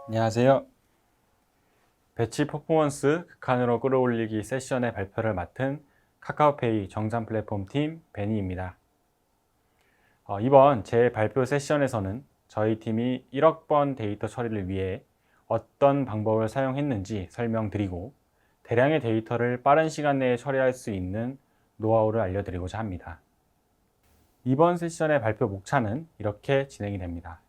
안녕하세요. 배치 퍼포먼스 극한으로 끌어올리기 세션의 발표를 맡은 카카오페이 정산 플랫폼 팀 베니입니다. 이번 제 발표 세션에서는 저희 팀이 1억 번 데이터 처리를 위해 어떤 방법을 사용했는지 설명드리고 대량의 데이터를 빠른 시간 내에 처리할 수 있는 노하우를 알려드리고자 합니다. 이번 세션의 발표 목차는 이렇게 진행이 됩니다.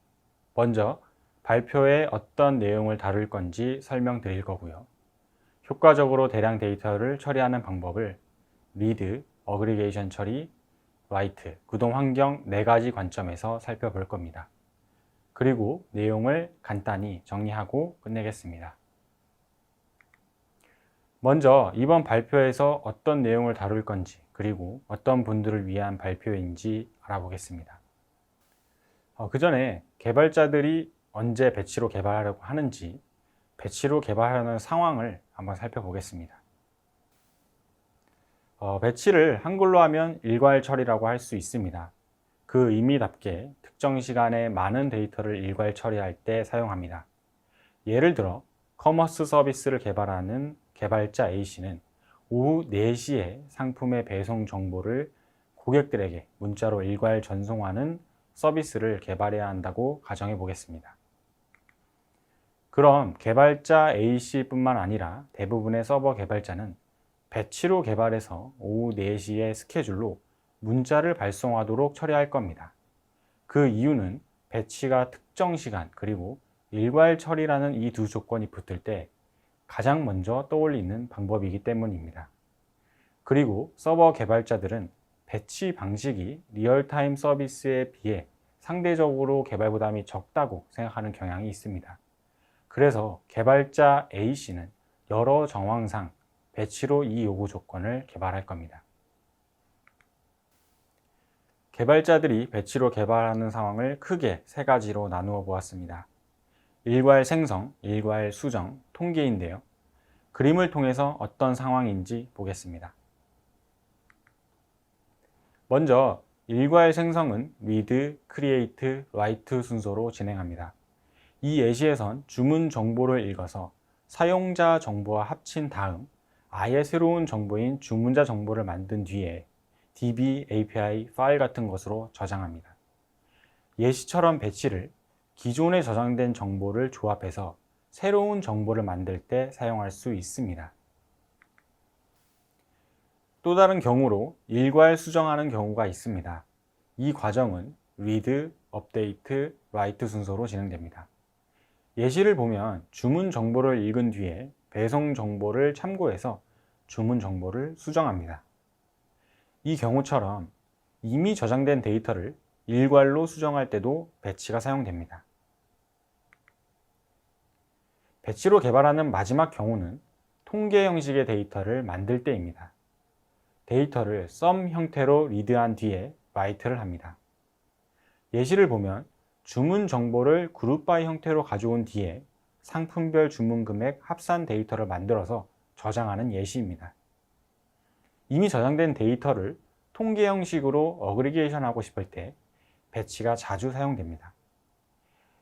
먼저 발표에 어떤 내용을 다룰 건지 설명드릴 거고요. 효과적으로 대량 데이터를 처리하는 방법을 리드, 어그리게이션 처리, 라이트, 구동 환경 4가지 관점에서 살펴볼 겁니다. 그리고 내용을 간단히 정리하고 끝내겠습니다. 먼저 이번 발표에서 어떤 내용을 다룰 건지 그리고 어떤 분들을 위한 발표인지 알아보겠습니다. 그 전에 개발자들이 언제 배치로 개발하려고 하는지, 배치로 개발하는 상황을 한번 살펴보겠습니다. 배치를 한글로 하면 일괄 처리라고 할 수 있습니다. 그 의미답게 특정 시간에 많은 데이터를 일괄 처리할 때 사용합니다. 예를 들어 커머스 서비스를 개발하는 개발자 A씨는 오후 4시에 상품의 배송 정보를 고객들에게 문자로 일괄 전송하는 서비스를 개발해야 한다고 가정해 보겠습니다. 그럼 개발자 A씨뿐만 아니라 대부분의 서버 개발자는 배치로 개발해서 오후 4시의 스케줄로 문자를 발송하도록 처리할 겁니다. 그 이유는 배치가 특정 시간 그리고 일괄 처리라는 이 두 조건이 붙을 때 가장 먼저 떠올리는 방법이기 때문입니다. 그리고 서버 개발자들은 배치 방식이 리얼타임 서비스에 비해 상대적으로 개발 부담이 적다고 생각하는 경향이 있습니다. 그래서 개발자 A씨는 여러 정황상 배치로 이 요구 조건을 개발할 겁니다. 개발자들이 배치로 개발하는 상황을 크게 3가지로 나누어 보았습니다. 일괄 생성, 일괄 수정, 통계인데요. 그림을 통해서 어떤 상황인지 보겠습니다. 먼저 일괄 생성은 read, create, write 순서로 진행합니다. 이 예시에선 주문 정보를 읽어서 사용자 정보와 합친 다음 아예 새로운 정보인 주문자 정보를 만든 뒤에 DB, API 파일 같은 것으로 저장합니다. 예시처럼 배치를 기존에 저장된 정보를 조합해서 새로운 정보를 만들 때 사용할 수 있습니다. 또 다른 경우로 일괄 수정하는 경우가 있습니다. 이 과정은 read, update, write 순서로 진행됩니다. 예시를 보면 주문 정보를 읽은 뒤에 배송 정보를 참고해서 주문 정보를 수정합니다. 이 경우처럼 이미 저장된 데이터를 일괄로 수정할 때도 배치가 사용됩니다. 배치로 개발하는 마지막 경우는 통계 형식의 데이터를 만들 때입니다. 데이터를 sum 형태로 리드한 뒤에 write를 합니다. 예시를 보면 주문 정보를 그룹 바이 형태로 가져온 뒤에 상품별 주문 금액 합산 데이터를 만들어서 저장하는 예시입니다. 이미 저장된 데이터를 통계 형식으로 어그리게이션 하고 싶을 때 배치가 자주 사용됩니다.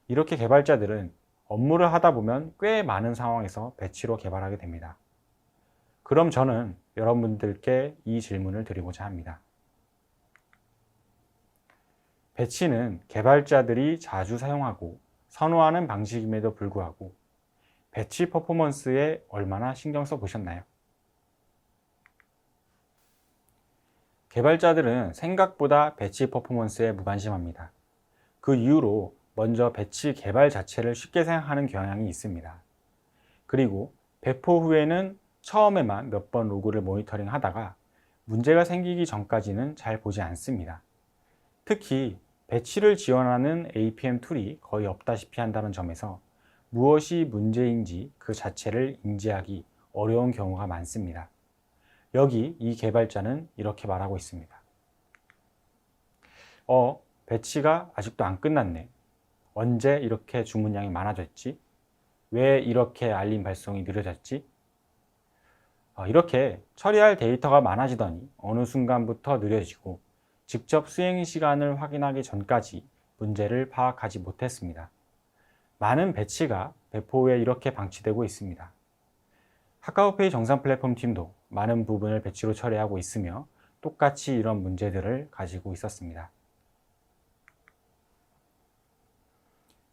이렇게 개발자들은 업무를 하다 보면 꽤 많은 상황에서 배치로 개발하게 됩니다. 그럼 저는 여러분들께 이 질문을 드리고자 합니다. 배치는 개발자들이 자주 사용하고 선호하는 방식임에도 불구하고 배치 퍼포먼스에 얼마나 신경 써 보셨나요? 개발자들은 생각보다 배치 퍼포먼스에 무관심합니다. 그 이유로 먼저 배치 개발 자체를 쉽게 생각하는 경향이 있습니다. 그리고 배포 후에는 처음에만 몇 번 로그를 모니터링 하다가 문제가 생기기 전까지는 잘 보지 않습니다. 특히 배치를 지원하는 APM 툴이 거의 없다시피 한다는 점에서 무엇이 문제인지 그 자체를 인지하기 어려운 경우가 많습니다. 여기 이 개발자는 이렇게 말하고 있습니다. 배치가 아직도 안 끝났네. 언제 이렇게 주문량이 많아졌지? 왜 이렇게 알림 발송이 느려졌지? 이렇게 처리할 데이터가 많아지더니 어느 순간부터 느려지고 직접 수행 시간을 확인하기 전까지 문제를 파악하지 못했습니다. 많은 배치가 배포 후에 이렇게 방치되고 있습니다. 카카오페이 정산 플랫폼 팀도 많은 부분을 배치로 처리하고 있으며 똑같이 이런 문제들을 가지고 있었습니다.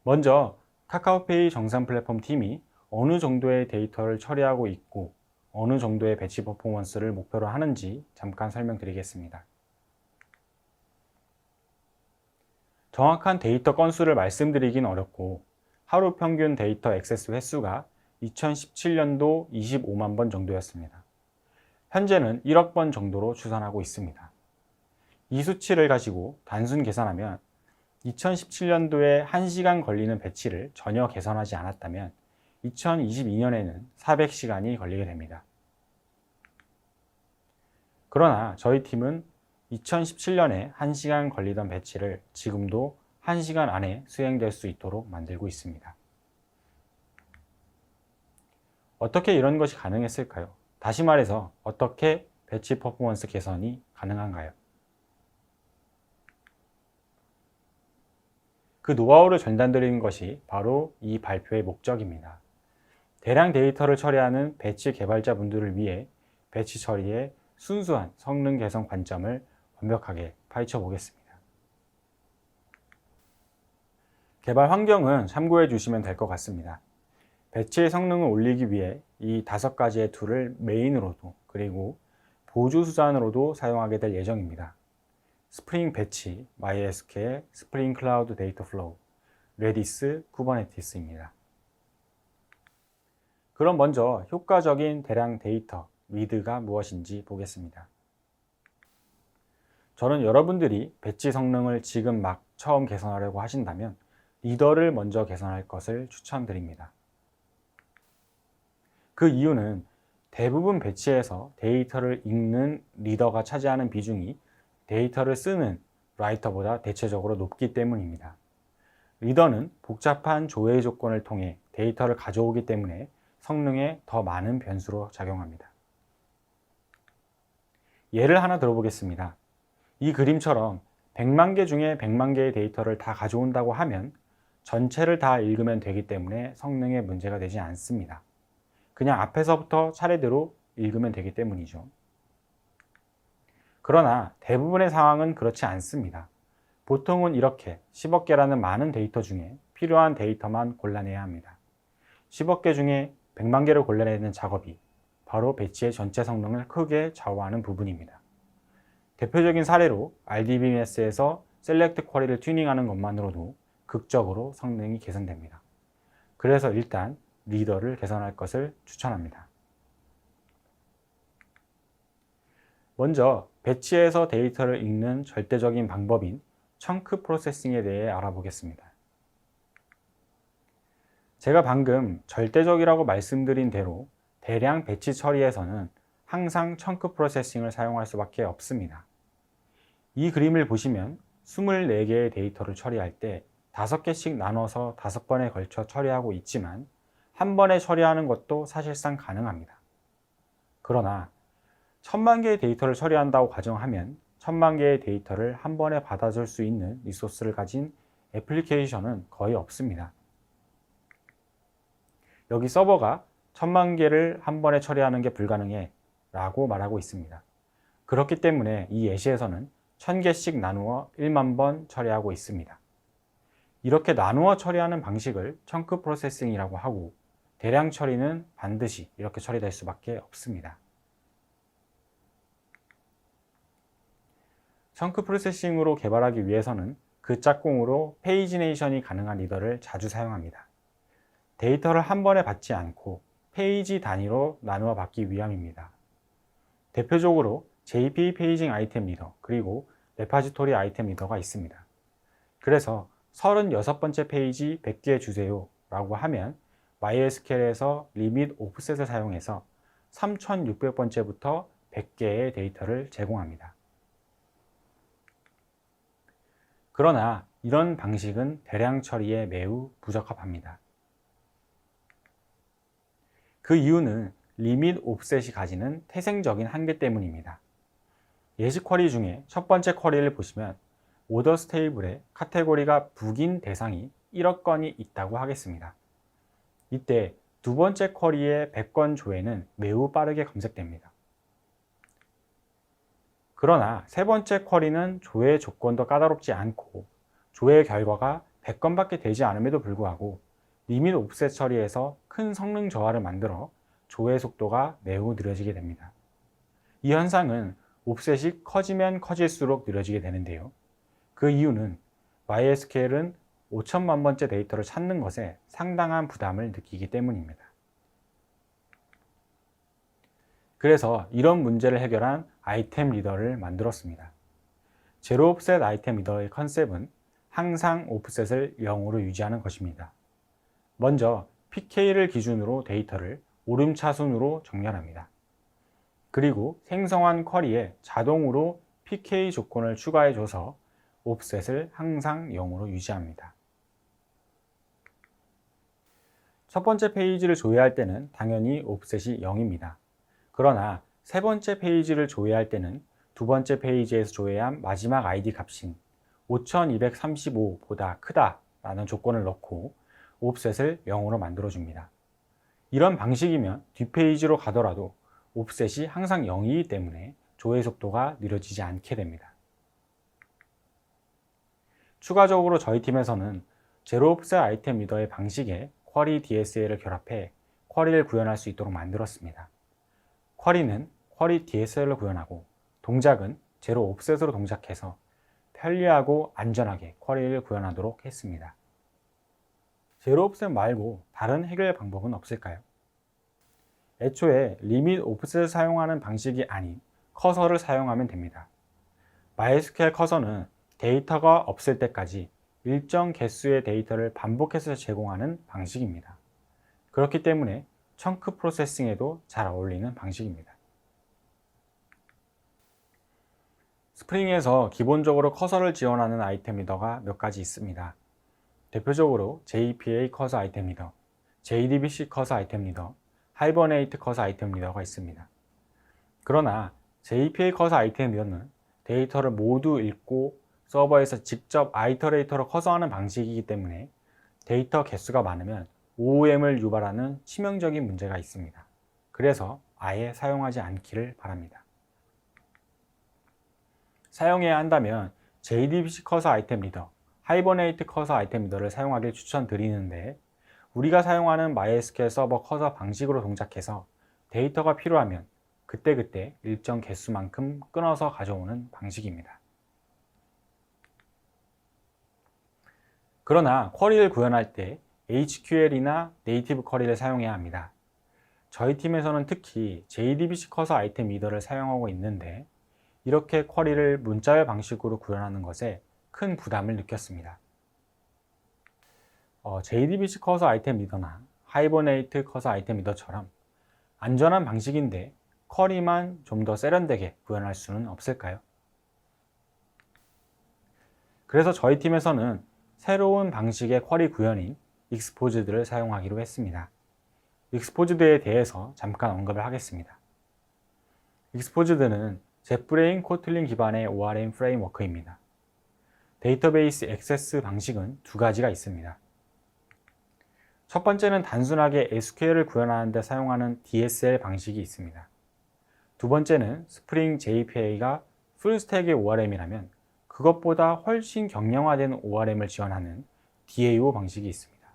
먼저 카카오페이 정산 플랫폼 팀이 어느 정도의 데이터를 처리하고 있고 어느 정도의 배치 퍼포먼스를 목표로 하는지 잠깐 설명드리겠습니다. 정확한 데이터 건수를 말씀드리긴 어렵고 하루 평균 데이터 액세스 횟수가 2017년도 25만 번 정도였습니다. 현재는 1억 번 정도로 추산하고 있습니다. 이 수치를 가지고 단순 계산하면 2017년도에 1시간 걸리는 배치를 전혀 개선하지 않았다면 2022년에는 400시간이 걸리게 됩니다. 그러나 저희 팀은 2017년에 1시간 걸리던 배치를 지금도 1시간 안에 수행될 수 있도록 만들고 있습니다. 어떻게 이런 것이 가능했을까요? 다시 말해서 어떻게 배치 퍼포먼스 개선이 가능한가요? 그 노하우를 전달드리는 것이 바로 이 발표의 목적입니다. 대량 데이터를 처리하는 배치 개발자분들을 위해 배치 처리의 순수한 성능 개선 관점을 완벽하게 파헤쳐 보겠습니다. 개발 환경은 참고해 주시면 될 것 같습니다. 배치의 성능을 올리기 위해 이 5가지의 툴을 메인으로도 그리고 보조 수단으로도 사용하게 될 예정입니다. 스프링 배치, MySQL, 스프링 클라우드 데이터 플로우, 레디스, 쿠버네티스입니다. 그럼 먼저 효과적인 대량 데이터, 리드가 무엇인지 보겠습니다. 저는 여러분들이 배치 성능을 지금 막 처음 개선하려고 하신다면 리더를 먼저 개선할 것을 추천드립니다. 그 이유는 대부분 배치에서 데이터를 읽는 리더가 차지하는 비중이 데이터를 쓰는 라이터보다 대체적으로 높기 때문입니다. 리더는 복잡한 조회 조건을 통해 데이터를 가져오기 때문에 성능에 더 많은 변수로 작용합니다. 예를 하나 들어보겠습니다. 이 그림처럼 100만 개 중에 100만 개의 데이터를 다 가져온다고 하면 전체를 다 읽으면 되기 때문에 성능에 문제가 되지 않습니다. 그냥 앞에서부터 차례대로 읽으면 되기 때문이죠. 그러나 대부분의 상황은 그렇지 않습니다. 보통은 이렇게 10억 개라는 많은 데이터 중에 필요한 데이터만 골라내야 합니다. 10억 개 중에 100만 개를 골라내는 작업이 바로 배치의 전체 성능을 크게 좌우하는 부분입니다. 대표적인 사례로 RDBMS에서 셀렉트 쿼리를 튜닝하는 것만으로도 극적으로 성능이 개선됩니다. 그래서 일단 리더를 개선할 것을 추천합니다. 먼저 배치에서 데이터를 읽는 절대적인 방법인 청크 프로세싱에 대해 알아보겠습니다. 제가 방금 절대적이라고 말씀드린 대로 대량 배치 처리에서는 항상 청크 프로세싱을 사용할 수밖에 없습니다. 이 그림을 보시면 24개의 데이터를 처리할 때 5개씩 나눠서 5번에 걸쳐 처리하고 있지만 한 번에 처리하는 것도 사실상 가능합니다. 그러나 1000만 개의 데이터를 처리한다고 가정하면 1000만 개의 데이터를 한 번에 받아줄 수 있는 리소스를 가진 애플리케이션은 거의 없습니다. 여기 서버가 1000만 개를 한 번에 처리하는 게 불가능해 라고 말하고 있습니다. 그렇기 때문에 이 예시에서는 1000개씩 나누어 1만 번 처리하고 있습니다. 이렇게 나누어 처리하는 방식을 청크 프로세싱이라고 하고 대량 처리는 반드시 이렇게 처리될 수밖에 없습니다. 청크 프로세싱으로 개발하기 위해서는 그 짝꿍으로 페이지네이션이 가능한 리더를 자주 사용합니다. 데이터를 한 번에 받지 않고 페이지 단위로 나누어 받기 위함입니다. 대표적으로 JPA 페이징 아이템 리더 그리고 레파지토리 아이템 리더가 있습니다. 그래서 36번째 페이지 100개 주세요 라고 하면 MySQL에서 리밋 오프셋을 사용해서 3600번째부터 100개의 데이터를 제공합니다. 그러나 이런 방식은 대량 처리에 매우 부적합합니다. 그 이유는 리밋 옵셋이 가지는 태생적인 한계 때문입니다. 예시 쿼리 중에 첫 번째 쿼리를 보시면 오더스 테이블에 카테고리가 북인 대상이 1억 건이 있다고 하겠습니다. 이때 두 번째 쿼리의 100건 조회는 매우 빠르게 검색됩니다. 그러나 세 번째 쿼리는 조회 조건도 까다롭지 않고 조회 결과가 100건밖에 되지 않음에도 불구하고 리밋 옵셋 처리에서 큰 성능 저하를 만들어 조회 속도가 매우 느려지게 됩니다. 이 현상은 옵셋이 커지면 커질수록 느려지게 되는데요. 그 이유는 MySQL은 5천만 번째 데이터를 찾는 것에 상당한 부담을 느끼기 때문입니다. 그래서 이런 문제를 해결한 아이템 리더를 만들었습니다. 제로 옵셋 아이템 리더의 컨셉은 항상 옵셋을 0으로 유지하는 것입니다. 먼저 PK를 기준으로 데이터를 오름차순으로 정렬합니다. 그리고 생성한 쿼리에 자동으로 PK 조건을 추가해줘서 옵셋을 항상 0으로 유지합니다. 첫 번째 페이지를 조회할 때는 당연히 옵셋이 0입니다. 그러나 세 번째 페이지를 조회할 때는 두 번째 페이지에서 조회한 마지막 ID 값인 5235보다 크다라는 조건을 넣고 옵셋을 0으로 만들어줍니다. 이런 방식이면 뒷페이지로 가더라도 옵셋이 항상 0이기 때문에 조회 속도가 느려지지 않게 됩니다. 추가적으로 저희 팀에서는 제로 옵셋 아이템 리더의 방식에 쿼리 DSL을 결합해 쿼리를 구현할 수 있도록 만들었습니다. 쿼리는 쿼리 DSL을 구현하고 동작은 제로 옵셋으로 동작해서 편리하고 안전하게 쿼리를 구현하도록 했습니다. 제로 옵셋 말고 다른 해결 방법은 없을까요? 애초에 리밋 옵셋을 사용하는 방식이 아닌 커서를 사용하면 됩니다. MySQL 커서는 데이터가 없을 때까지 일정 개수의 데이터를 반복해서 제공하는 방식입니다. 그렇기 때문에 청크 프로세싱에도 잘 어울리는 방식입니다. 스프링에서 기본적으로 커서를 지원하는 아이템 리더가 몇 가지 있습니다. 대표적으로 JPA 커서 아이템 리더, JDBC 커서 아이템 리더, 하이버네이트 커서 아이템 리더가 있습니다. 그러나 JPA 커서 아이템 리더는 데이터를 모두 읽고 서버에서 직접 아이터레이터로 커서하는 방식이기 때문에 데이터 개수가 많으면 OOM을 유발하는 치명적인 문제가 있습니다. 그래서 아예 사용하지 않기를 바랍니다. 사용해야 한다면 JDBC 커서 아이템 리더, 하이버네이트 커서 아이템 리더를 사용하길 추천드리는데 우리가 사용하는 MySQL 서버 커서 방식으로 동작해서 데이터가 필요하면 그때그때 일정 개수만큼 끊어서 가져오는 방식입니다. 그러나 쿼리를 구현할 때 HQL이나 네이티브 쿼리를 사용해야 합니다. 저희 팀에서는 특히 JDBC 커서 아이템 리더를 사용하고 있는데 이렇게 쿼리를 문자열 방식으로 구현하는 것에 큰 부담을 느꼈습니다. JDBC 커서 아이템 리더나 하이버네이트 커서 아이템 리더처럼 안전한 방식인데 쿼리만 좀 더 세련되게 구현할 수는 없을까요? 그래서 저희 팀에서는 새로운 방식의 쿼리 구현인 익스포즈드를 사용하기로 했습니다. 익스포즈드에 대해서 잠깐 언급을 하겠습니다. 익스포즈드는 젯브레인 코틀린 기반의 ORM 프레임워크입니다. 데이터베이스 액세스 방식은 두 가지가 있습니다. 첫 번째는 단순하게 SQL을 구현하는 데 사용하는 DSL 방식이 있습니다. 두 번째는 스프링 JPA가 풀스택의 ORM이라면 그것보다 훨씬 경량화된 ORM을 지원하는 DAO 방식이 있습니다.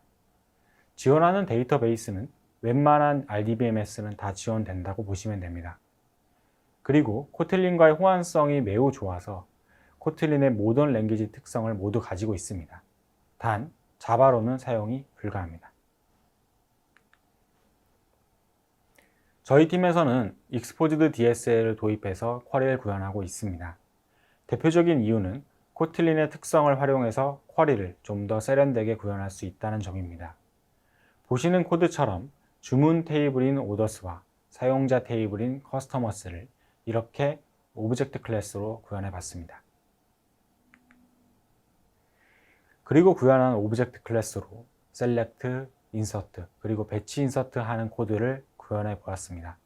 지원하는 데이터베이스는 웬만한 RDBMS는 다 지원된다고 보시면 됩니다. 그리고 코틀린과의 호환성이 매우 좋아서 코틀린의 모던 랭귀지 특성을 모두 가지고 있습니다. 단, 자바로는 사용이 불가합니다. 저희 팀에서는 익스포즈드 DSL을 도입해서 쿼리를 구현하고 있습니다. 대표적인 이유는 코틀린의 특성을 활용해서 쿼리를 좀 더 세련되게 구현할 수 있다는 점입니다. 보시는 코드처럼 주문 테이블인 오더스와 사용자 테이블인 커스터머스를 이렇게 오브젝트 클래스로 구현해 봤습니다. 그리고 구현한 오브젝트 클래스로 셀렉트, 인서트, 그리고 배치 인서트 하는 코드를 구현해 보았습니다.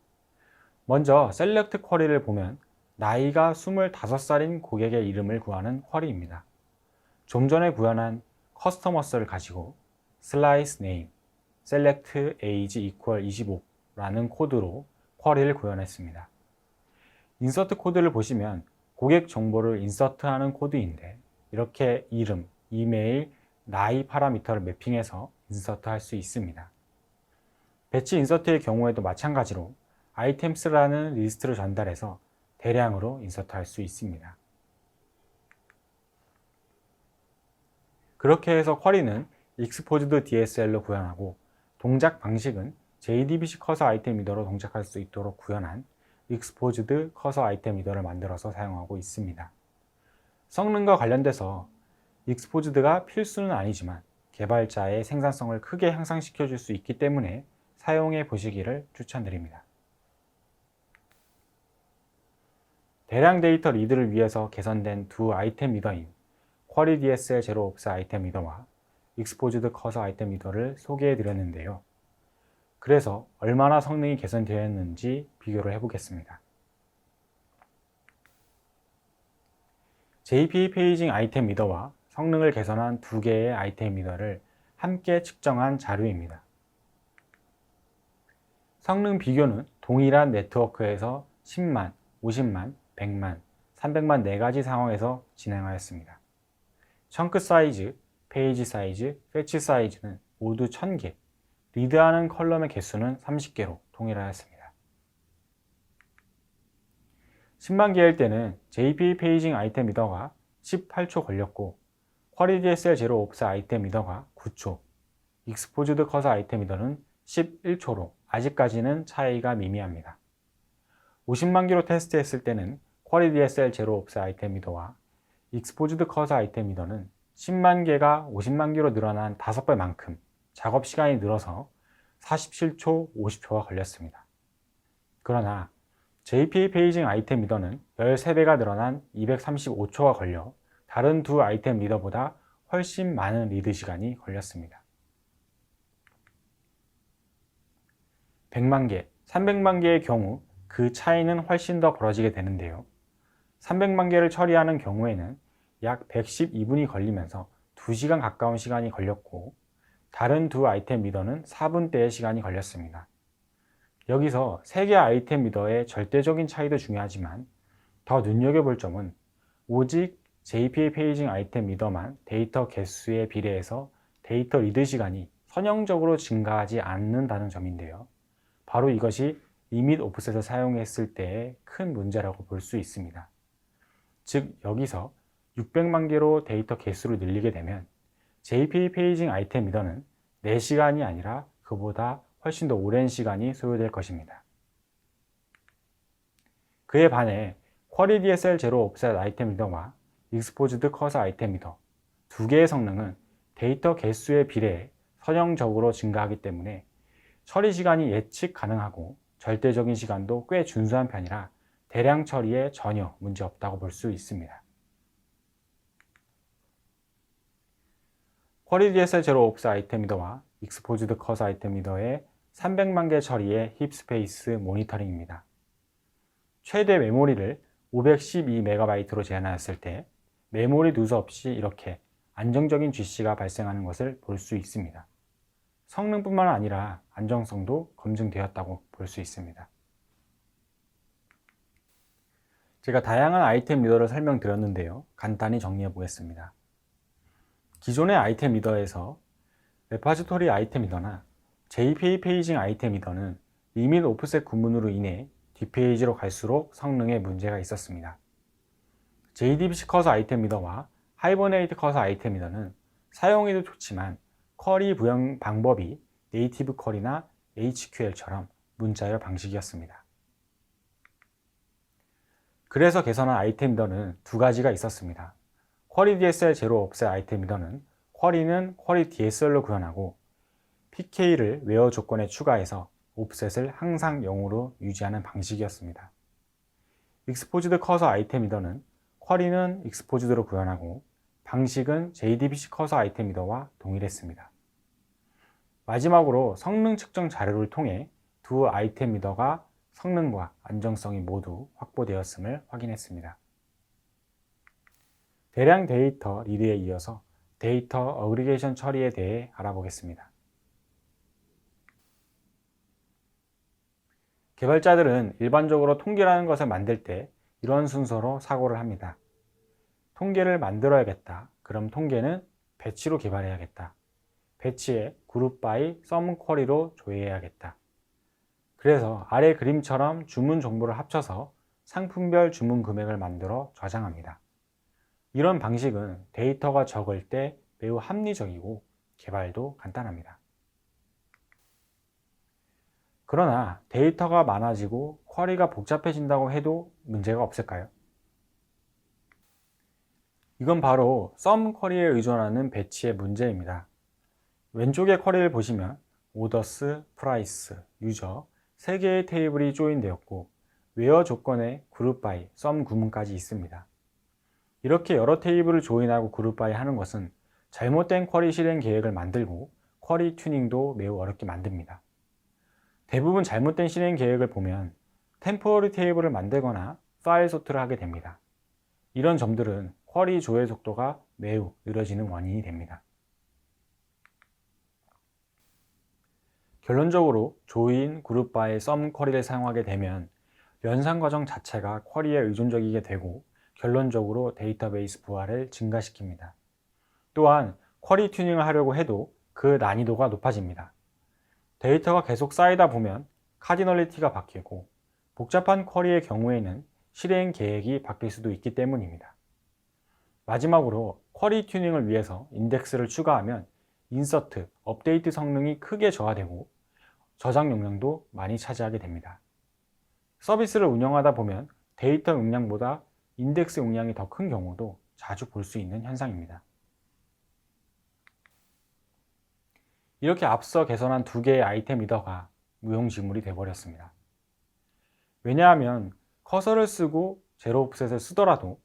먼저 셀렉트 쿼리를 보면 나이가 25살인 고객의 이름을 구하는 쿼리입니다. 좀 전에 구현한 커스터머스를 가지고 슬라이스 네임, select age equal 25라는 코드로 쿼리를 구현했습니다. 인서트 코드를 보시면 고객 정보를 인서트하는 코드인데 이렇게 이름, 이메일, 나이 파라미터를 매핑해서 인서트할 수 있습니다. 배치 인서트의 경우에도 마찬가지로 아이템스라는 리스트를 전달해서 대량으로 인서트할 수 있습니다. 그렇게 해서 쿼리는 exposed DSL로 구현하고 동작 방식은 JDBC 커서 아이템 리더로 동작할 수 있도록 구현한 exposed 커서 아이템 리더를 만들어서 사용하고 있습니다. 성능과 관련돼서 exposed가 필수는 아니지만 개발자의 생산성을 크게 향상시켜 줄 수 있기 때문에 사용해 보시기를 추천드립니다. 대량 데이터 리드를 위해서 개선된 두 아이템 리더인 쿼리 DSL 제로 옵스 아이템 리더와 exposed 커서 아이템 리더를 소개해 드렸는데요. 그래서 얼마나 성능이 개선되었는지 비교를 해보겠습니다. JPA 페이징 아이템 리더와 성능을 개선한 두 개의 아이템 리더를 함께 측정한 자료입니다. 성능 비교는 동일한 네트워크에서 10만, 50만, 100만, 300만 4가지 상황에서 진행하였습니다. 청크 사이즈, 페이지 사이즈, 패치 사이즈는 모두 1000개, 리드하는 컬럼의 개수는 30개로 통일하였습니다. 10만 개일 때는 JPA 페이징 아이템 리더가 18초 걸렸고 쿼리 DSL 제로 옵스 아이템 리더가 9초, 익스포즈드 커서 아이템 리더는 11초로 아직까지는 차이가 미미합니다. 50만 개로 테스트했을 때는 쿼리 DSL 제로 옵스 아이템 리더와 익스포즈드 커서 아이템 리더는 10만 개가 50만 개로 늘어난 5배만큼 작업 시간이 늘어서 47초, 50초가 걸렸습니다. 그러나 JPA 페이징 아이템 리더는 13배가 늘어난 235초가 걸려 다른 두 아이템 리더보다 훨씬 많은 리드 시간이 걸렸습니다. 100만 개, 300만 개의 경우 그 차이는 훨씬 더 벌어지게 되는데요. 300만 개를 처리하는 경우에는 약 112분이 걸리면서 2시간 가까운 시간이 걸렸고 다른 두 아이템 리더는 4분대의 시간이 걸렸습니다. 여기서 3개 아이템 리더의 절대적인 차이도 중요하지만 더 눈여겨볼 점은 오직 JPA 페이징 아이템 리더만 데이터 개수에 비례해서 데이터 리드 시간이 선형적으로 증가하지 않는다는 점인데요. 바로 이것이 리밋 오프셋을 사용했을 때의 큰 문제라고 볼 수 있습니다. 즉 여기서 600만 개로 데이터 개수를 늘리게 되면 JPA 페이징 아이템 리더는 4시간이 아니라 그보다 훨씬 더 오랜 시간이 소요될 것입니다. 그에 반해 쿼리 DSL 제로 옵셋 아이템 리더와 익스포즈드 커서 아이템 리더 두 개의 성능은 데이터 개수에 비례해 선형적으로 증가하기 때문에 처리 시간이 예측 가능하고 절대적인 시간도 꽤 준수한 편이라 대량 처리에 전혀 문제 없다고 볼 수 있습니다. 쿼리 DSL 제로 옵스 아이템 리더와 익스포즈드 커서 아이템 리더의 300만 개 처리의 힙 스페이스 모니터링입니다. 최대 메모리를 512MB로 제한하였을 때 메모리 누수 없이 이렇게 안정적인 GC가 발생하는 것을 볼 수 있습니다. 성능뿐만 아니라 안정성도 검증되었다고 볼 수 있습니다. 제가 다양한 아이템 리더를 설명드렸는데요. 간단히 정리해 보겠습니다. 기존의 아이템 리더에서 레파지토리 아이템 리더나 JPA 페이징 아이템 리더는 리밋 오프셋 구문으로 인해 뒷페이지로 갈수록 성능에 문제가 있었습니다. JDBC 커서 아이템 리더와 하이버네이트 커서 아이템 리더는 사용해도 좋지만 쿼리 구현 방법이 네이티브 쿼리나 HQL처럼 문자열 방식이었습니다. 그래서 개선한 아이템 리더는 두 가지가 있었습니다. 쿼리 DSL 제로 옵셋 아이템 리더는 쿼리는 쿼리 DSL로 구현하고 PK를 웨어 조건에 추가해서 옵셋을 항상 0으로 유지하는 방식이었습니다. 익스포즈드 커서 아이템 리더는 쿼리는 익스포즈드로 구현하고 방식은 JDBC 커서 아이템 리더와 동일했습니다. 마지막으로 성능 측정 자료를 통해 두 아이템 리더가 성능과 안정성이 모두 확보되었음을 확인했습니다. 대량 데이터 리드에 이어서 데이터 어그리게이션 처리에 대해 알아보겠습니다. 개발자들은 일반적으로 통계라는 것을 만들 때 이런 순서로 사고를 합니다. 통계를 만들어야겠다. 그럼 통계는 배치로 개발해야겠다. 배치에 그룹 바이 썸 쿼리로 조회해야겠다. 그래서 아래 그림처럼 주문 정보를 합쳐서 상품별 주문 금액을 만들어 저장합니다. 이런 방식은 데이터가 적을 때 매우 합리적이고 개발도 간단합니다. 그러나 데이터가 많아지고 쿼리가 복잡해진다고 해도 문제가 없을까요? 이건 바로 썸 쿼리에 의존하는 배치의 문제입니다. 왼쪽의 쿼리를 보시면 오더스, 프라이스, 유저 3개의 테이블이 조인되었고 웨어 조건에 그룹 바이, 썸 구문까지 있습니다. 이렇게 여러 테이블을 조인하고 그룹 바이 하는 것은 잘못된 쿼리 실행 계획을 만들고 쿼리 튜닝도 매우 어렵게 만듭니다. 대부분 잘못된 실행 계획을 보면 템포러리 테이블을 만들거나 파일 소트를 하게 됩니다. 이런 점들은 쿼리 조회 속도가 매우 느려지는 원인이 됩니다. 결론적으로 조인, 그룹 바이, 썸 쿼리를 사용하게 되면 연산 과정 자체가 쿼리에 의존적이게 되고 결론적으로 데이터베이스 부하를 증가시킵니다. 또한 쿼리 튜닝을 하려고 해도 그 난이도가 높아집니다. 데이터가 계속 쌓이다 보면 카디널리티가 바뀌고 복잡한 쿼리의 경우에는 실행 계획이 바뀔 수도 있기 때문입니다. 마지막으로 쿼리 튜닝을 위해서 인덱스를 추가하면 인서트, 업데이트 성능이 크게 저하되고 저장 용량도 많이 차지하게 됩니다. 서비스를 운영하다 보면 데이터 용량보다 인덱스 용량이 더 큰 경우도 자주 볼 수 있는 현상입니다. 이렇게 앞서 개선한 2개의 아이템 리더가 무용지물이 되어버렸습니다. 왜냐하면 커서를 쓰고 제로 오프셋을 쓰더라도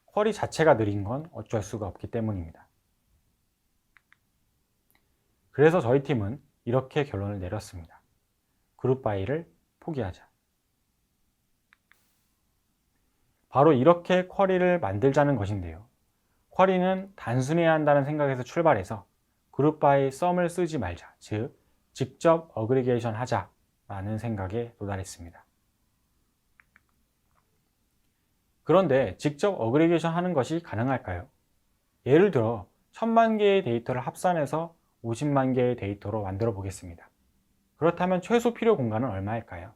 쿼리 자체가 느린 건 어쩔 수가 없기 때문입니다. 그래서 저희 팀은 이렇게 결론을 내렸습니다. 그룹 바이를 포기하자. 바로 이렇게 쿼리를 만들자는 것인데요. 쿼리는 단순해야 한다는 생각에서 출발해서 그룹 바이 썸을 쓰지 말자, 즉 직접 어그리게이션 하자 라는 생각에 도달했습니다. 그런데 직접 어그리게이션 하는 것이 가능할까요? 예를 들어 1000만 개의 데이터를 합산해서 50만 개의 데이터로 만들어 보겠습니다. 그렇다면 최소 필요 공간은 얼마일까요?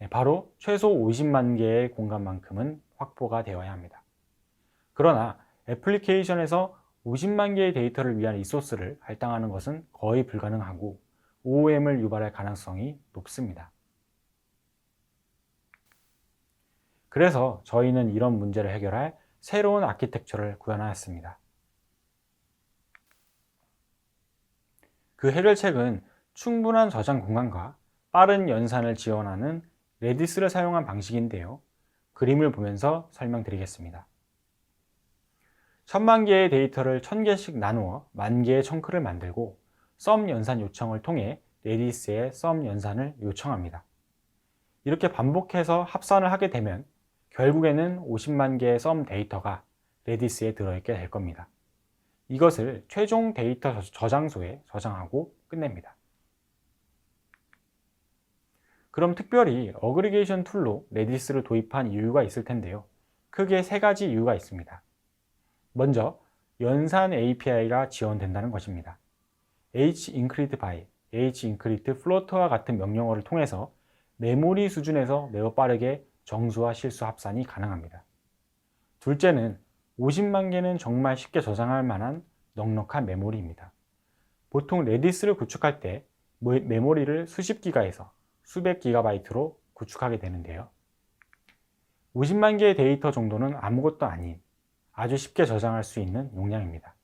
바로 최소 50만 개의 공간만큼은 확보가 되어야 합니다. 그러나 애플리케이션에서 50만 개의 데이터를 위한 리소스를 할당하는 것은 거의 불가능하고 OOM을 유발할 가능성이 높습니다. 그래서 저희는 이런 문제를 해결할 새로운 아키텍처를 구현하였습니다. 그 해결책은 충분한 저장 공간과 빠른 연산을 지원하는 레디스를 사용한 방식인데요. 그림을 보면서 설명드리겠습니다. 1000만 개의 데이터를 1000개씩 나누어 10,000개의 청크를 만들고 썸 연산 요청을 통해 레디스에 썸 연산을 요청합니다. 이렇게 반복해서 합산을 하게 되면 결국에는 50만 개의 썸 데이터가 레디스에 들어있게 될 겁니다. 이것을 최종 데이터 저장소에 저장하고 끝냅니다. 그럼 특별히 어그리게이션 툴로 레디스를 도입한 이유가 있을 텐데요. 크게 3가지 이유가 있습니다. 먼저 연산 API가 지원된다는 것입니다. h-increte-by, h-increte-float와 같은 명령어를 통해서 메모리 수준에서 매우 빠르게 정수와 실수 합산이 가능합니다. 둘째는 50만 개는 정말 쉽게 저장할 만한 넉넉한 메모리입니다. 보통 레디스를 구축할 때 메모리를 수십 기가에서 수백 기가바이트로 구축하게 되는데요. 50만 개의 데이터 정도는 아무것도 아닌 아주 쉽게 저장할 수 있는 용량입니다.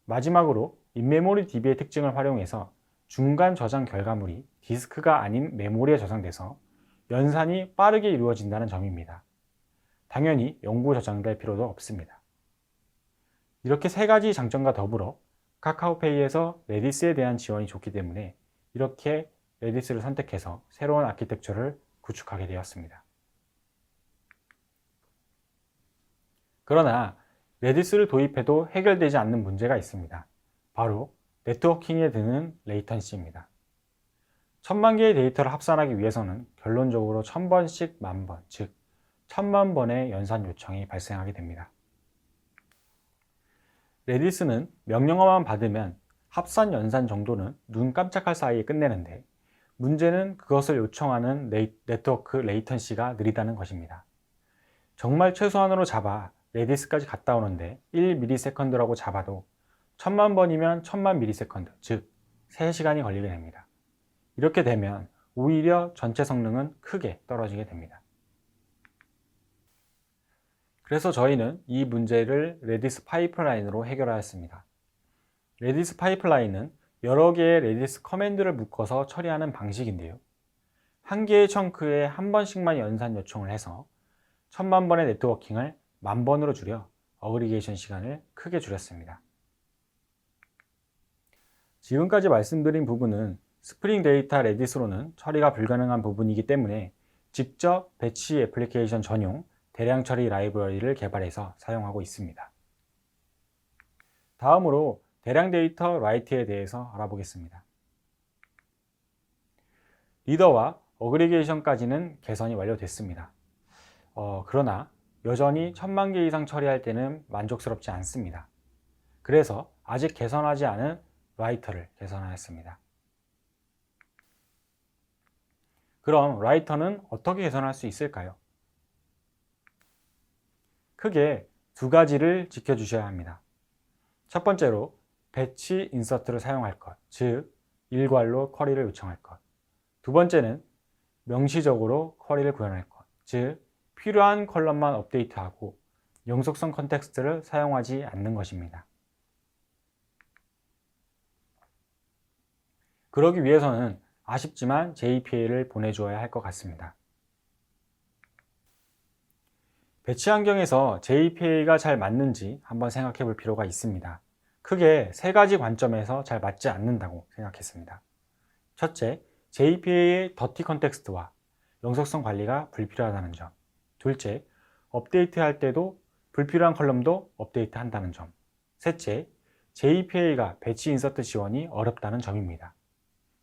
마지막으로 인메모리 DB의 특징을 활용해서 중간 저장 결과물이 디스크가 아닌 메모리에 저장돼서 연산이 빠르게 이루어진다는 점입니다. 당연히 영구 저장될 필요도 없습니다. 이렇게 3가지 장점과 더불어 카카오페이에서 레디스에 대한 지원이 좋기 때문에 이렇게 레디스를 선택해서 새로운 아키텍처를 구축하게 되었습니다. 그러나 레디스를 도입해도 해결되지 않는 문제가 있습니다. 바로 네트워킹에 드는 레이턴시입니다. 1000만 개의 데이터를 합산하기 위해서는 결론적으로 1000번씩 10,000번, 즉 1000만 번의 연산 요청이 발생하게 됩니다. 레디스는 명령어만 받으면 합산 연산 정도는 눈 깜짝할 사이에 끝내는데, 문제는 그것을 요청하는 네트워크 레이턴시가 느리다는 것입니다. 정말 최소한으로 잡아 레디스까지 갔다 오는데 1ms라고 잡아도 1000만 번이면 1000만 ms, 즉 3시간이 걸리게 됩니다. 이렇게 되면 오히려 전체 성능은 크게 떨어지게 됩니다. 그래서 저희는 이 문제를 레디스 파이프라인으로 해결하였습니다. 레디스 파이프라인은 여러 개의 레디스 커맨드를 묶어서 처리하는 방식인데요. 한 개의 청크에 한 번씩만 연산 요청을 해서 1000만 번의 네트워킹을 10,000번으로 줄여 어그리게이션 시간을 크게 줄였습니다. 지금까지 말씀드린 부분은 스프링 데이터 레디스로는 처리가 불가능한 부분이기 때문에 직접 배치 애플리케이션 전용 대량 처리 라이브러리를 개발해서 사용하고 있습니다. 다음으로 대량 데이터 라이트에 대해서 알아보겠습니다. 리더와 어그리게이션까지는 개선이 완료됐습니다. 그러나 여전히 1000만 개 이상 처리할 때는 만족스럽지 않습니다. 그래서 아직 개선하지 않은 라이터를 개선하였습니다. 그럼 라이터는 어떻게 개선할 수 있을까요? 크게 두 가지를 지켜주셔야 합니다. 첫 번째로 배치 인서트를 사용할 것, 즉 일괄로 쿼리를 요청할 것. 두 번째는 명시적으로 쿼리를 구현할 것, 즉 필요한 컬럼만 업데이트하고 영속성 컨텍스트를 사용하지 않는 것입니다. 그러기 위해서는 아쉽지만 JPA를 보내주어야 할 것 같습니다. 배치 환경에서 JPA가 잘 맞는지 한번 생각해 볼 필요가 있습니다. 크게 세 가지 관점에서 잘 맞지 않는다고 생각했습니다. 첫째, JPA의 더티 컨텍스트와 영속성 관리가 불필요하다는 점. 둘째, 업데이트할 때도 불필요한 컬럼도 업데이트한다는 점. 셋째, JPA가 배치 인서트 지원이 어렵다는 점입니다.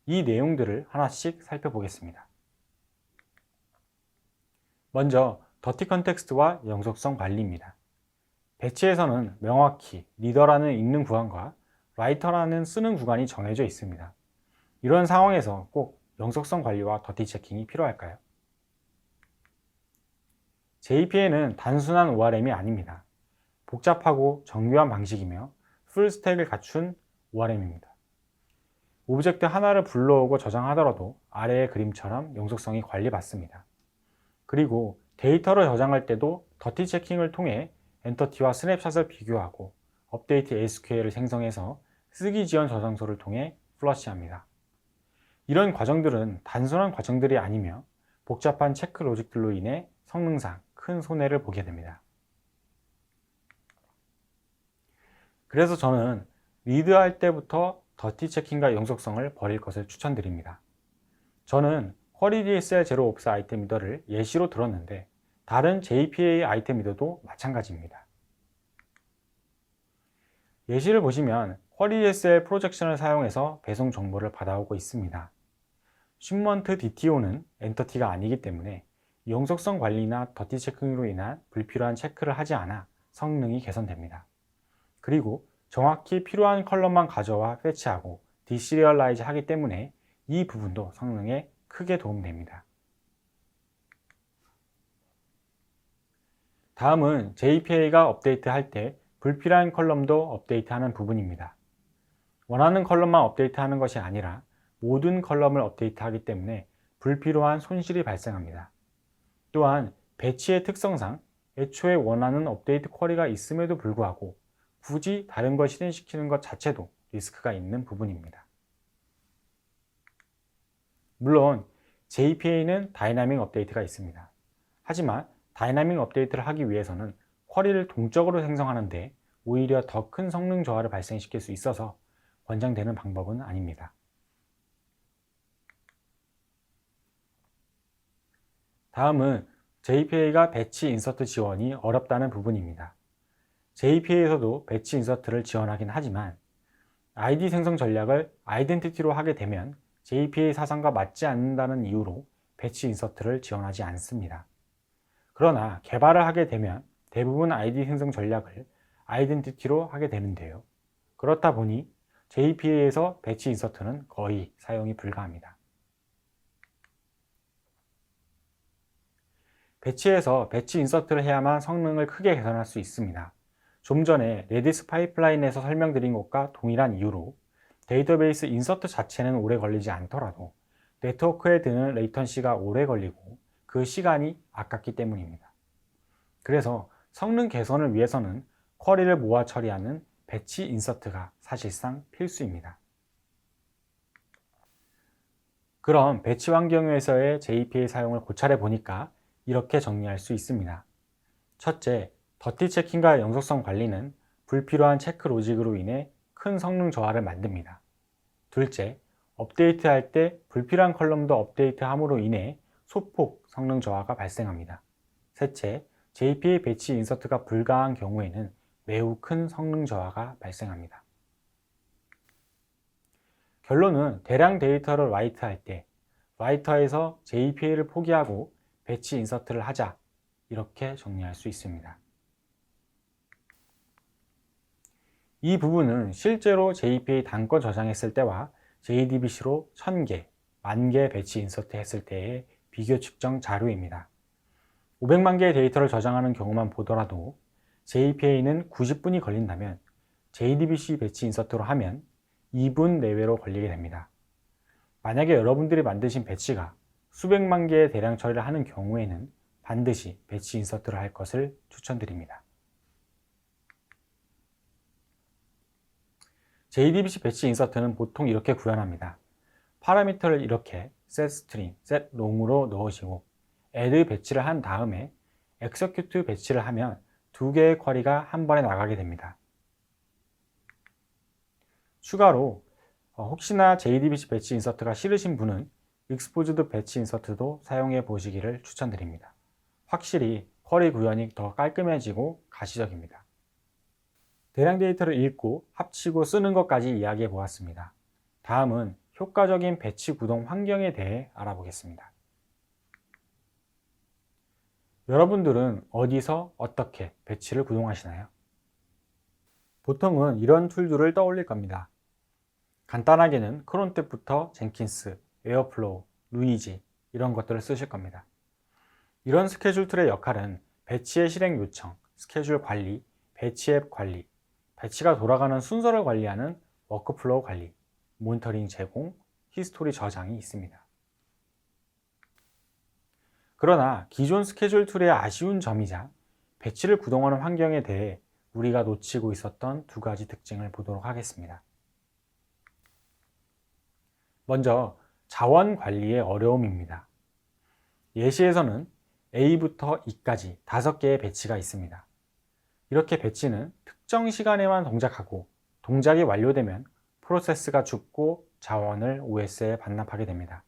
이 내용들을 하나씩 살펴보겠습니다. 먼저 더티 컨텍스트와 영속성 관리입니다. 배치에서는 명확히 리더라는 읽는 구간과 라이터라는 쓰는 구간이 정해져 있습니다. 이런 상황에서 꼭 영속성 관리와 더티 체킹이 필요할까요? JPA는 단순한 ORM이 아닙니다. 복잡하고 정교한 방식이며 풀스택을 갖춘 ORM입니다. 오브젝트 하나를 불러오고 저장하더라도 아래의 그림처럼 영속성이 관리받습니다. 그리고 데이터를 저장할 때도 더티 체킹을 통해 엔터티와 스냅샷을 비교하고 업데이트 SQL을 생성해서 쓰기 지원 저장소를 통해 플러시합니다. 이런 과정들은 단순한 과정들이 아니며 복잡한 체크 로직들로 인해 성능상 큰 손해를 보게 됩니다. 그래서 저는 리드할 때부터 더티 체킹과 영속성을 버릴 것을 추천드립니다. 저는 쿼리 DSL 제로옵스 아이템 리더를 예시로 들었는데 다른 JPA 아이템 리더도 마찬가지입니다. 예시를 보시면 쿼리 DSL 프로젝션을 사용해서 배송 정보를 받아오고 있습니다. 쉽먼트 DTO는 엔터티가 아니기 때문에 영속성 관리나 더티 체킹으로 인한 불필요한 체크를 하지 않아 성능이 개선됩니다. 그리고 정확히 필요한 컬럼만 가져와 패치하고 디시리얼라이즈 하기 때문에 이 부분도 성능에 크게 도움됩니다. 다음은 JPA가 업데이트할 때 불필요한 컬럼도 업데이트하는 부분입니다. 원하는 컬럼만 업데이트하는 것이 아니라 모든 컬럼을 업데이트하기 때문에 불필요한 손실이 발생합니다. 또한 배치의 특성상 애초에 원하는 업데이트 쿼리가 있음에도 불구하고 굳이 다른 걸 실행시키는 것 자체도 리스크가 있는 부분입니다. 물론 JPA는 다이나믹 업데이트가 있습니다. 하지만 다이나믹 업데이트를 하기 위해서는 쿼리를 동적으로 생성하는데 오히려 더 큰 성능 저하를 발생시킬 수 있어서 권장되는 방법은 아닙니다. 다음은 JPA가 배치 인서트 지원이 어렵다는 부분입니다. JPA에서도 배치 인서트를 지원하긴 하지만 ID 생성 전략을 아이덴티티로 하게 되면 JPA 사상과 맞지 않는다는 이유로 배치 인서트를 지원하지 않습니다. 그러나 개발을 하게 되면 대부분 아이디 생성 전략을 아이덴티티로 하게 되는데요. 그렇다 보니 JPA에서 배치 인서트는 거의 사용이 불가합니다. 배치에서 배치 인서트를 해야만 성능을 크게 개선할 수 있습니다. 좀 전에 레디스 파이프라인에서 설명드린 것과 동일한 이유로 데이터베이스 인서트 자체는 오래 걸리지 않더라도 네트워크에 드는 레이턴시가 오래 걸리고 그 시간이 아깝기 때문입니다. 그래서 성능 개선을 위해서는 쿼리를 모아 처리하는 배치 인서트가 사실상 필수입니다. 그럼 배치 환경에서의 JPA 사용을 고찰해 보니까 이렇게 정리할 수 있습니다. 첫째, 더티 체킹과 영속성 관리는 불필요한 체크 로직으로 인해 큰 성능 저하를 만듭니다. 둘째, 업데이트할 때 불필요한 컬럼도 업데이트함으로 인해 소폭 성능 저하가 발생합니다. 셋째, JPA 배치 인서트가 불가한 경우에는 매우 큰 성능 저하가 발생합니다. 결론은 대량 데이터를 라이트할 때 라이터에서 JPA를 포기하고 배치 인서트를 하자, 이렇게 정리할 수 있습니다. 이 부분은 실제로 JPA 단건 저장했을 때와 JDBC로 1000개, 10,000개 배치 인서트 했을 때의 비교 측정 자료입니다. 500만 개의 데이터를 저장하는 경우만 보더라도 JPA는 90분이 걸린다면 JDBC 배치 인서트로 하면 2분 내외로 걸리게 됩니다. 만약에 여러분들이 만드신 배치가 수백만 개의 대량 처리를 하는 경우에는 반드시 배치 인서트를 할 것을 추천드립니다. JDBC 배치 인서트는 보통 이렇게 구현합니다. 파라미터를 이렇게 setString, setLong으로 넣으시고 add 배치를 한 다음에 execute 배치를 하면 두 개의 쿼리가 한 번에 나가게 됩니다. 추가로 혹시나 JDBC 배치 인서트가 싫으신 분은 exposed 배치 인서트도 사용해 보시기를 추천드립니다. 확실히 쿼리 구현이 더 깔끔해지고 가시적입니다. 대량 데이터를 읽고 합치고 쓰는 것까지 이야기해 보았습니다. 다음은 효과적인 배치 구동 환경에 대해 알아보겠습니다. 여러분들은 어디서 어떻게 배치를 구동하시나요? 보통은 이런 툴들을 떠올릴 겁니다. 간단하게는 크론탭부터 젠킨스, 에어플로우, 루이지 이런 것들을 쓰실 겁니다. 이런 스케줄 툴의 역할은 배치의 실행 요청, 스케줄 관리, 배치 앱 관리, 배치가 돌아가는 순서를 관리하는 워크플로우 관리, 모니터링 제공, 히스토리 저장이 있습니다. 그러나 기존 스케줄 툴의 아쉬운 점이자 배치를 구동하는 환경에 대해 우리가 놓치고 있었던 두 가지 특징을 보도록 하겠습니다. 먼저 자원 관리의 어려움입니다. 예시에서는 A부터 E까지 5개의 배치가 있습니다. 이렇게 배치는 특정 시간에만 동작하고 동작이 완료되면 프로세스가 죽고 자원을 OS에 반납하게 됩니다.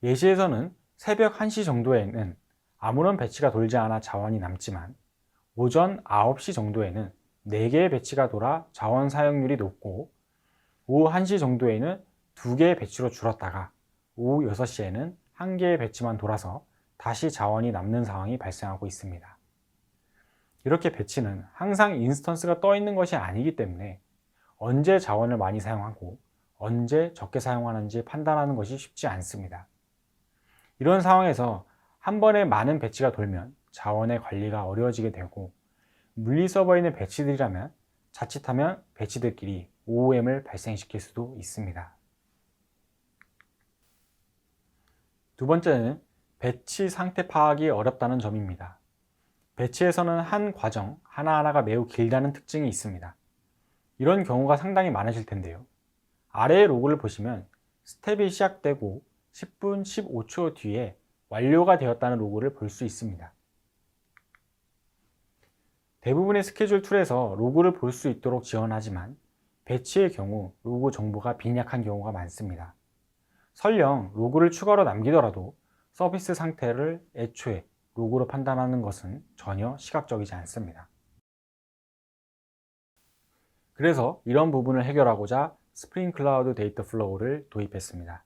예시에서는 새벽 1시 정도에는 아무런 배치가 돌지 않아 자원이 남지만 오전 9시 정도에는 4개의 배치가 돌아 자원 사용률이 높고 오후 1시 정도에는 2개의 배치로 줄었다가 오후 6시에는 1개의 배치만 돌아서 다시 자원이 남는 상황이 발생하고 있습니다. 이렇게 배치는 항상 인스턴스가 떠 있는 것이 아니기 때문에 언제 자원을 많이 사용하고 언제 적게 사용하는지 판단하는 것이 쉽지 않습니다. 이런 상황에서 한 번에 많은 배치가 돌면 자원의 관리가 어려워지게 되고 물리 서버에 있는 배치들이라면 자칫하면 배치들끼리 OOM을 발생시킬 수도 있습니다. 두 번째는 배치 상태 파악이 어렵다는 점입니다. 배치에서는 한 과정 하나하나가 매우 길다는 특징이 있습니다. 이런 경우가 상당히 많으실 텐데요. 아래의 로그를 보시면 스텝이 시작되고 10분 15초 뒤에 완료가 되었다는 로그를 볼 수 있습니다. 대부분의 스케줄 툴에서 로그를 볼 수 있도록 지원하지만 배치의 경우 로그 정보가 빈약한 경우가 많습니다. 설령 로그를 추가로 남기더라도 서비스 상태를 애초에 로그로 판단하는 것은 전혀 시각적이지 않습니다. 그래서 이런 부분을 해결하고자 스프링 클라우드 데이터 플로우를 도입했습니다.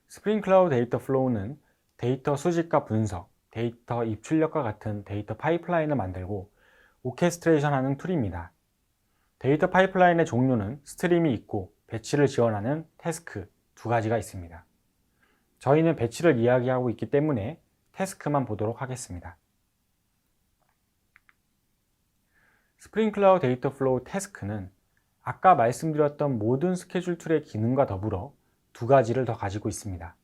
스프링 클라우드 데이터 플로우는 데이터 수집과 분석, 데이터 입출력과 같은 데이터 파이프라인을 만들고 오케스트레이션하는 툴입니다. 데이터 파이프라인의 종류는 스트림이 있고 배치를 지원하는 태스크 두 가지가 있습니다. 저희는 배치를 이야기하고 있기 때문에 태스크만 보도록 하겠습니다. 스프링 클라우드 데이터 플로우 태스크는 아까 말씀드렸던 모든 스케줄 툴의 기능과 더불어 두 가지를 더 가지고 있습니다.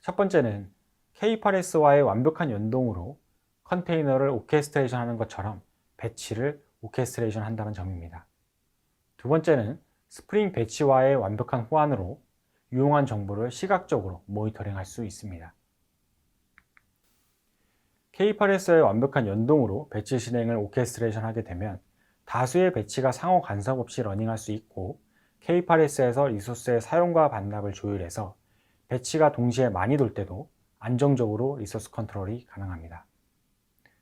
첫 번째는 K8s와의 완벽한 연동으로 컨테이너를 오케스트레이션 하는 것처럼 배치를 오케스트레이션 한다는 점입니다. 두 번째는 스프링 배치와의 완벽한 호환으로 유용한 정보를 시각적으로 모니터링 할 수 있습니다. K8s의 완벽한 연동으로 배치 실행을 오케스트레이션 하게 되면 다수의 배치가 상호 간섭 없이 러닝할 수 있고 K8s에서 리소스의 사용과 반납을 조율해서 배치가 동시에 많이 돌 때도 안정적으로 리소스 컨트롤이 가능합니다.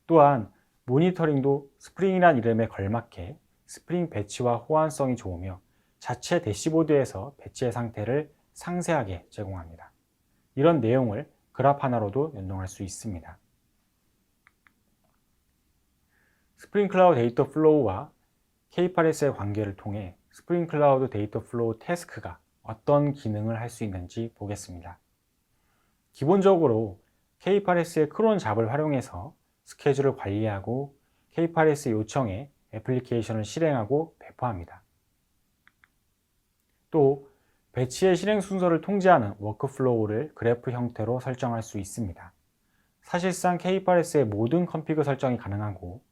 또한 모니터링도 스프링이란 이름에 걸맞게 스프링 배치와 호환성이 좋으며 자체 대시보드에서 배치의 상태를 상세하게 제공합니다. 이런 내용을 그래프 하나로도 연동할 수 있습니다. 스프링 클라우드 데이터 플로우와 K8s의 관계를 통해 스프링 클라우드 데이터 플로우 태스크가 어떤 기능을 할 수 있는지 보겠습니다. 기본적으로 K8s의 크론 잡을 활용해서 스케줄을 관리하고 K8s 요청에 애플리케이션을 실행하고 배포합니다. 또 배치의 실행 순서를 통제하는 워크플로우를 그래프 형태로 설정할 수 있습니다. 사실상 K8s의 모든 컴피그 설정이 가능하고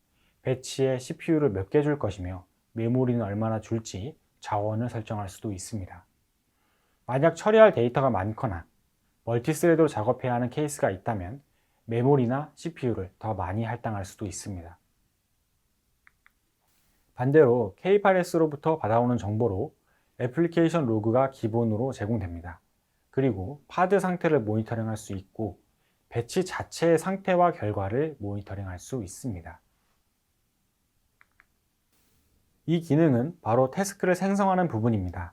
배치에 CPU를 몇 개 줄 것이며 메모리는 얼마나 줄지 자원을 설정할 수도 있습니다. 만약 처리할 데이터가 많거나 멀티스레드로 작업해야 하는 케이스가 있다면 메모리나 CPU를 더 많이 할당할 수도 있습니다. 반대로 K8s로부터 받아오는 정보로 애플리케이션 로그가 기본으로 제공됩니다. 그리고 파드 상태를 모니터링할 수 있고 배치 자체의 상태와 결과를 모니터링할 수 있습니다. 이 기능은 바로 태스크를 생성하는 부분입니다.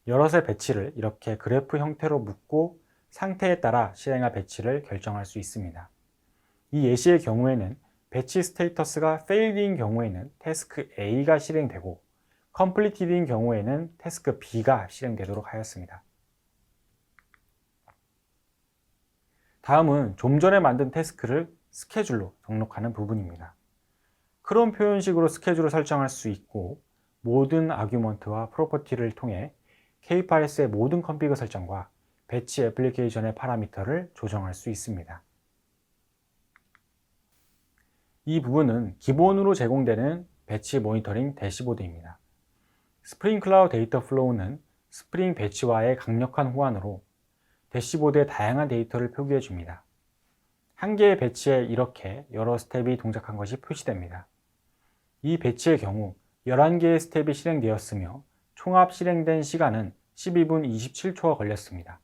여럿의 배치를 이렇게 그래프 형태로 묶고 상태에 따라 실행할 배치를 결정할 수 있습니다. 이 예시의 경우에는 배치 스테이터스가 failed인 경우에는 태스크 A가 실행되고 completed인 경우에는 태스크 B가 실행되도록 하였습니다. 다음은 좀 전에 만든 태스크를 스케줄로 등록하는 부분입니다. 크롬 표현식으로 스케줄을 설정할 수 있고 모든 아규먼트와 프로퍼티를 통해 K8s의 모든 컴피그 설정과 배치 애플리케이션의 파라미터를 조정할 수 있습니다. 이 부분은 기본으로 제공되는 배치 모니터링 대시보드입니다. 스프링 클라우드 데이터 플로우는 스프링 배치와의 강력한 호환으로 대시보드에 다양한 데이터를 표기해 줍니다. 한 개의 배치에 이렇게 여러 스텝이 동작한 것이 표시됩니다. 이 배치의 경우 11개의 스텝이 실행되었으며 총합 실행된 시간은 12분 27초가 걸렸습니다.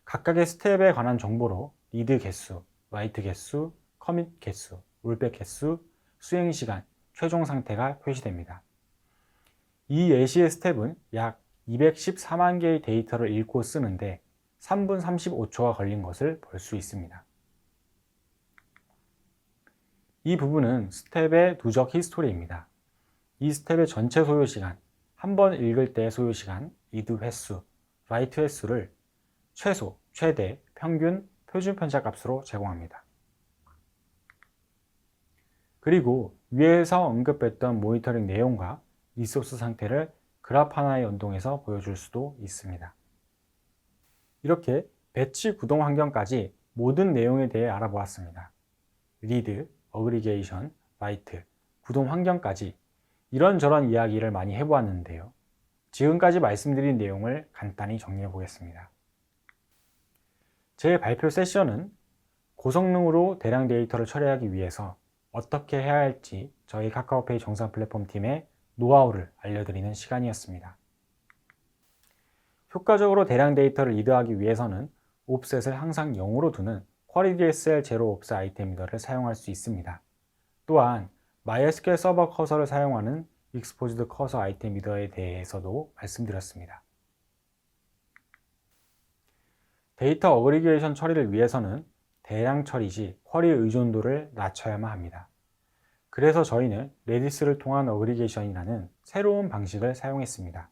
각각의 스텝에 관한 정보로 리드 개수, 라이트 개수, 커밋 개수, 롤백 개수, 수행 시간, 최종 상태가 표시됩니다. 이 예시의 스텝은 약 214만 개의 데이터를 읽고 쓰는데 3분 35초가 걸린 것을 볼 수 있습니다. 이 부분은 스텝의 누적 히스토리입니다. 이 스텝의 전체 소요시간, 한 번 읽을 때의 소요시간, 리드 횟수, 라이트 횟수를 최소, 최대, 평균, 표준 편차 값으로 제공합니다. 그리고 위에서 언급했던 모니터링 내용과 리소스 상태를 그래프 하나에 연동해서 보여줄 수도 있습니다. 이렇게 배치 구동 환경까지 모든 내용에 대해 알아보았습니다. 리드, 어그리게이션, 라이트, 구동 환경까지 이런저런 이야기를 많이 해보았는데요. 지금까지 말씀드린 내용을 간단히 정리해 보겠습니다. 제 발표 세션은 고성능으로 대량 데이터를 처리하기 위해서 어떻게 해야 할지 저희 카카오페이 정산 플랫폼 팀의 노하우를 알려드리는 시간이었습니다. 효과적으로 대량 데이터를 리드하기 위해서는 옵셋을 항상 0으로 두는 QueryDSL 제로 옵셋 아이템 리더를 사용할 수 있습니다. 또한 MySQL 서버 커서를 사용하는 익스포즈드 커서 아이템 리더에 대해서도 말씀드렸습니다. 데이터 어그리게이션 처리를 위해서는 대량 처리 시 쿼리 의존도를 낮춰야만 합니다. 그래서 저희는 레디스를 통한 어그리게이션이라는 새로운 방식을 사용했습니다.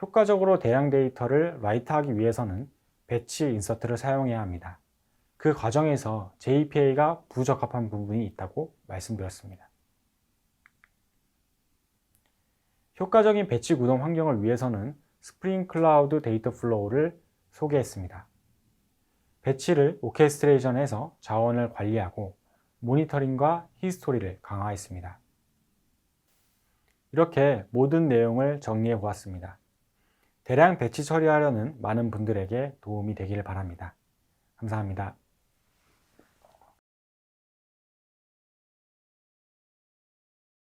효과적으로 대량 데이터를 라이트하기 위해서는 배치 인서트를 사용해야 합니다. 그 과정에서 JPA가 부적합한 부분이 있다고 말씀드렸습니다. 효과적인 배치 구동 환경을 위해서는 스프링 클라우드 데이터 플로우를 소개했습니다. 배치를 오케스트레이션해서 자원을 관리하고 모니터링과 히스토리를 강화했습니다. 이렇게 모든 내용을 정리해 보았습니다. 대량 배치 처리하려는 많은 분들에게 도움이 되기를 바랍니다. 감사합니다.